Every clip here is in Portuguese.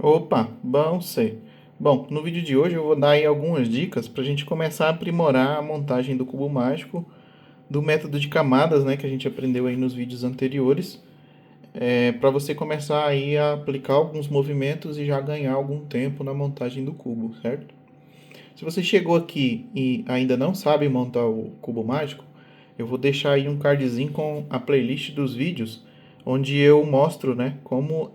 Opa, bom ser. Bom, no vídeo de hoje eu vou dar aí algumas dicas para a gente começar a aprimorar a montagem do cubo mágico do método de camadas, né, que a gente aprendeu aí nos vídeos anteriores, para você começar aí a aplicar alguns movimentos e já ganhar algum tempo na montagem do cubo, certo? Se você chegou aqui e ainda não sabe montar o cubo mágico, eu vou deixar aí um cardzinho com a playlist dos vídeos, onde eu mostro, né, como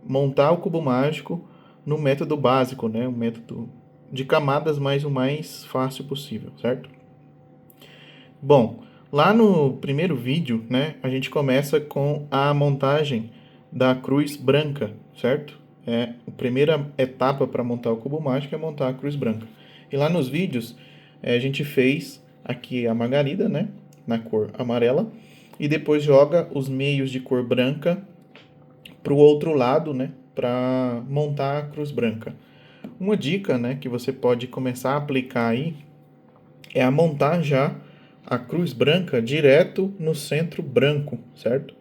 montar o cubo mágico no método básico, né, o método de camadas, mas o mais fácil possível, certo? Bom, lá no primeiro vídeo, né, a gente começa com a montagem da cruz branca, certo? A primeira etapa para montar o cubo mágico é montar a cruz branca. E lá nos vídeos a gente fez aqui a margarida, né, na cor amarela, e depois joga os meios de cor branca para o outro lado, né, para montar a cruz branca. Uma dica, né, que você pode começar a aplicar aí é a montar já a cruz branca direto no centro branco, certo?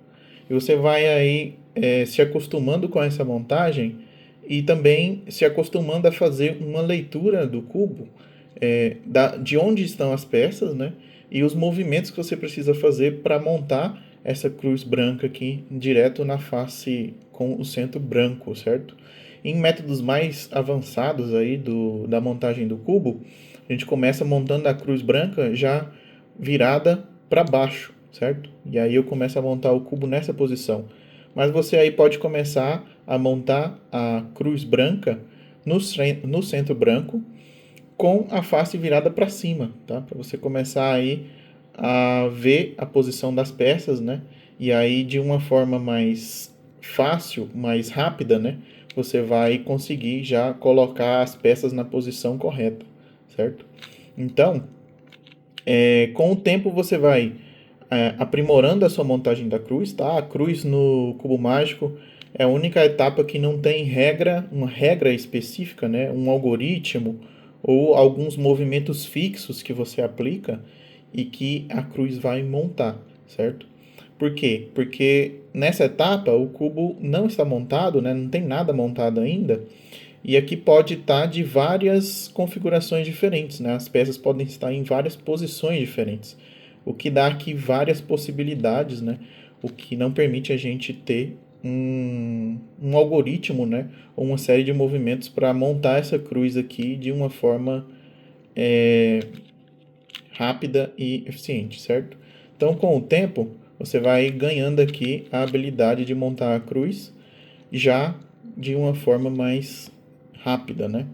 E você vai aí se acostumando com essa montagem e também se acostumando a fazer uma leitura do cubo, de onde estão as peças, né? E os movimentos que você precisa fazer para montar essa cruz branca aqui direto na face com o centro branco, certo? Em métodos mais avançados aí da montagem do cubo, a gente começa montando a cruz branca já virada para baixo, certo? E aí eu começo a montar o cubo nessa posição. Mas você aí pode começar a montar a cruz branca no centro branco com a face virada para cima, tá? Para você começar aí a ver a posição das peças, né? E aí de uma forma mais fácil, mais rápida, né? Você vai conseguir já colocar as peças na posição correta, certo? Então, com o tempo você vai aprimorando a sua montagem da cruz, tá? A cruz no cubo mágico é a única etapa que não tem regra, uma regra específica, né? Um algoritmo ou alguns movimentos fixos que você aplica e que a cruz vai montar, certo? Por quê? Porque nessa etapa o cubo não está montado, né? Não tem nada montado ainda. E aqui pode estar de várias configurações diferentes, né? As peças podem estar em várias posições diferentes, o que dá aqui várias possibilidades, né? O que não permite a gente ter um algoritmo, né? Ou uma série de movimentos para montar essa cruz aqui de uma forma rápida e eficiente, certo? Então, com o tempo, você vai ganhando aqui a habilidade de montar a cruz já de uma forma mais rápida, né?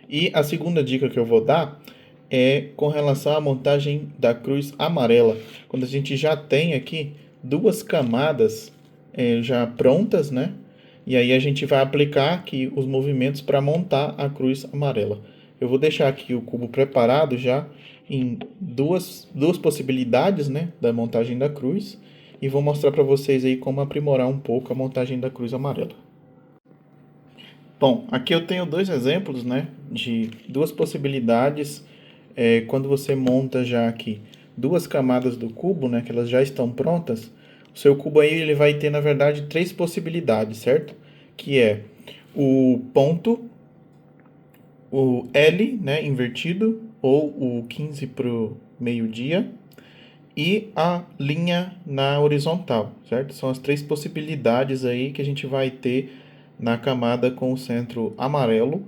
E a segunda dica que eu vou dar é com relação à montagem da cruz amarela. Quando a gente já tem aqui duas camadas já prontas, né? E aí a gente vai aplicar aqui os movimentos para montar a cruz amarela. Eu vou deixar aqui o cubo preparado já em duas possibilidades, né, da montagem da cruz. E vou mostrar para vocês aí como aprimorar um pouco a montagem da cruz amarela. Bom, aqui eu tenho dois exemplos, né, de duas possibilidades quando você monta já aqui duas camadas do cubo, né, que elas já estão prontas. O seu cubo aí ele vai ter na verdade três possibilidades, certo? Que é o ponto, o L, né, invertido ou o 15 para o meio-dia e a linha na horizontal, certo? São as três possibilidades aí que a gente vai ter na camada com o centro amarelo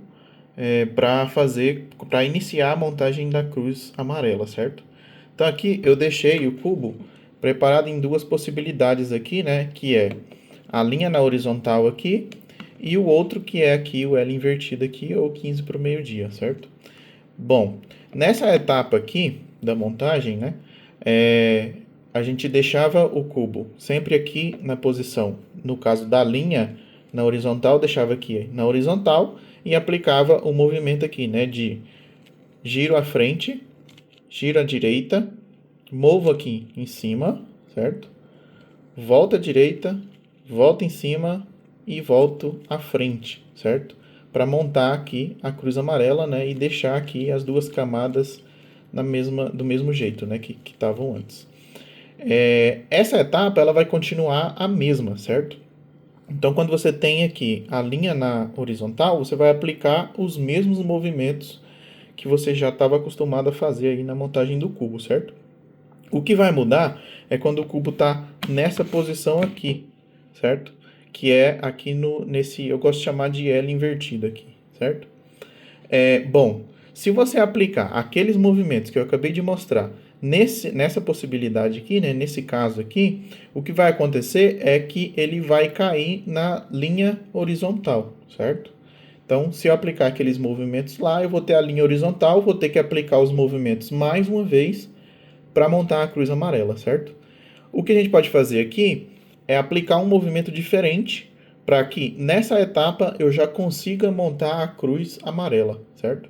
para iniciar a montagem da cruz amarela, certo? Então aqui eu deixei o cubo preparado em duas possibilidades aqui, né? Que é a linha na horizontal aqui e o outro que é aqui o L invertido aqui ou 15 para o meio-dia, certo? Bom, nessa etapa aqui da montagem, né? A gente deixava o cubo sempre aqui na posição, no caso da linha na horizontal, deixava aqui na horizontal e aplicava o movimento aqui, né, de giro à frente, giro à direita, movo aqui em cima, certo? Volta à direita, volta em cima e volto à frente, certo? Para montar aqui a cruz amarela, né, e deixar aqui as duas camadas do mesmo jeito, né, que estavam antes. Essa etapa ela vai continuar a mesma, certo? Então, quando você tem aqui a linha na horizontal, você vai aplicar os mesmos movimentos que você já estava acostumado a fazer aí na montagem do cubo, certo? O que vai mudar é quando o cubo está nessa posição aqui, certo? Que é aqui nesse, eu gosto de chamar de L invertido aqui, certo? Bom, se você aplicar aqueles movimentos que eu acabei de mostrar nessa possibilidade aqui, né, nesse caso aqui, o que vai acontecer é que ele vai cair na linha horizontal, certo? Então, se eu aplicar aqueles movimentos lá, eu vou ter a linha horizontal, vou ter que aplicar os movimentos mais uma vez para montar a cruz amarela, certo? O que a gente pode fazer aqui é aplicar um movimento diferente para que nessa etapa eu já consiga montar a cruz amarela, certo?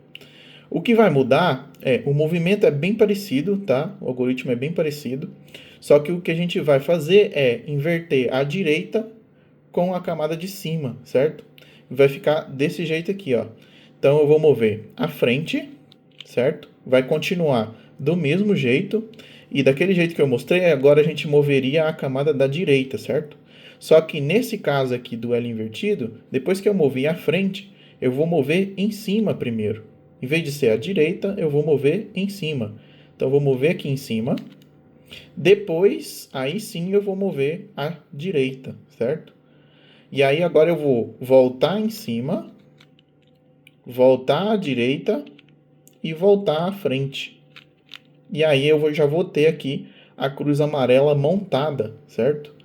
O que vai mudar o movimento é bem parecido, tá? O algoritmo é bem parecido, só que o que a gente vai fazer é inverter a direita com a camada de cima, certo? Vai ficar desse jeito aqui, ó. Então eu vou mover a frente, certo? Vai continuar do mesmo jeito. E daquele jeito que eu mostrei, agora a gente moveria a camada da direita, certo? Só que nesse caso aqui do L invertido, depois que eu movi a frente, eu vou mover em cima primeiro. Em vez de ser a direita, eu vou mover em cima. Então, eu vou mover aqui em cima. Depois, aí sim, eu vou mover à direita, certo? E aí, agora eu vou voltar em cima, voltar à direita e voltar à frente. E aí, eu já vou ter aqui a cruz amarela montada, certo?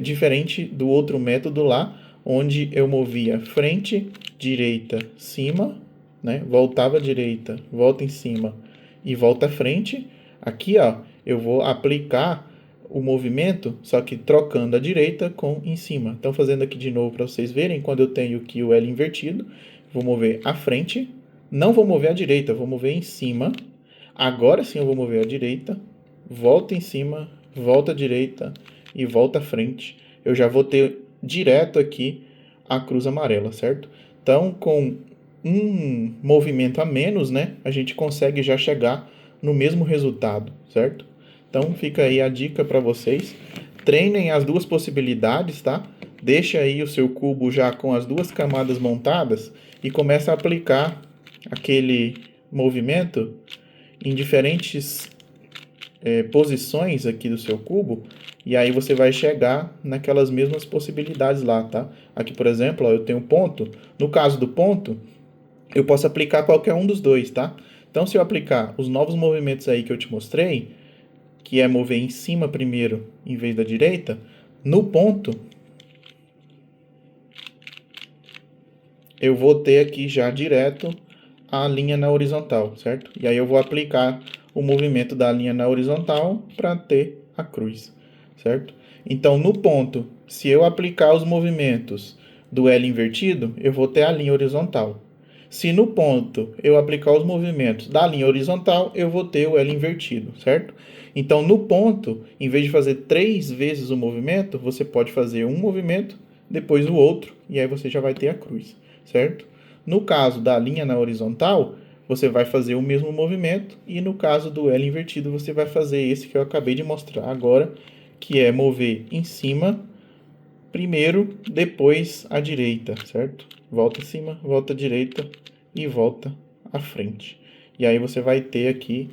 Diferente do outro método lá, onde eu movia frente, direita, cima, né? Voltava à direita, volta em cima e volta à frente. Aqui, ó, eu vou aplicar o movimento, só que trocando a direita com em cima. Então, fazendo aqui de novo para vocês verem, quando eu tenho aqui o L invertido, vou mover à frente, não vou mover à direita, vou mover em cima. Agora sim eu vou mover à direita, volta em cima, volta à direita e volta à frente. Eu já vou ter direto aqui a cruz amarela, certo? Então, com um movimento a menos, né, a gente consegue já chegar no mesmo resultado, certo? Então, fica aí a dica para vocês. Treinem as duas possibilidades, tá? Deixa aí o seu cubo já com as duas camadas montadas e começa a aplicar aquele movimento em diferentes posições aqui do seu cubo, e aí você vai chegar naquelas mesmas possibilidades lá, tá? Aqui, por exemplo, ó, eu tenho ponto. No caso do ponto, eu posso aplicar qualquer um dos dois, tá? Então, se eu aplicar os novos movimentos aí que eu te mostrei, que é mover em cima primeiro em vez da direita, no ponto, eu vou ter aqui já direto a linha na horizontal, certo? E aí eu vou aplicar o movimento da linha na horizontal para ter a cruz, certo? Então, no ponto, se eu aplicar os movimentos do L invertido, eu vou ter a linha horizontal. Se no ponto eu aplicar os movimentos da linha horizontal, eu vou ter o L invertido, certo? Então, no ponto, em vez de fazer 3 vezes o movimento, você pode fazer um movimento, depois o outro, e aí você já vai ter a cruz, certo? No caso da linha na horizontal, você vai fazer o mesmo movimento, e no caso do L invertido, você vai fazer esse que eu acabei de mostrar agora, que é mover em cima, primeiro, depois à direita, certo? Volta em cima, volta à direita e volta à frente. E aí você vai ter aqui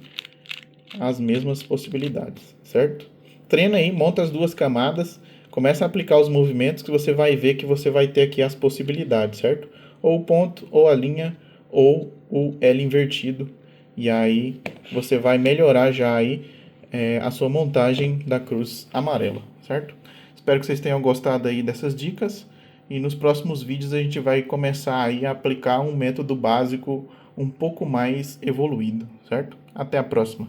as mesmas possibilidades, certo? Treina aí, monta as duas camadas, começa a aplicar os movimentos que você vai ver que você vai ter aqui as possibilidades, certo? Ou o ponto, ou a linha, ou o L invertido. E aí você vai melhorar já aí a sua montagem da cruz amarela, certo? Espero que vocês tenham gostado aí dessas dicas. E nos próximos vídeos a gente vai começar aí a aplicar um método básico um pouco mais evoluído, certo? Até a próxima.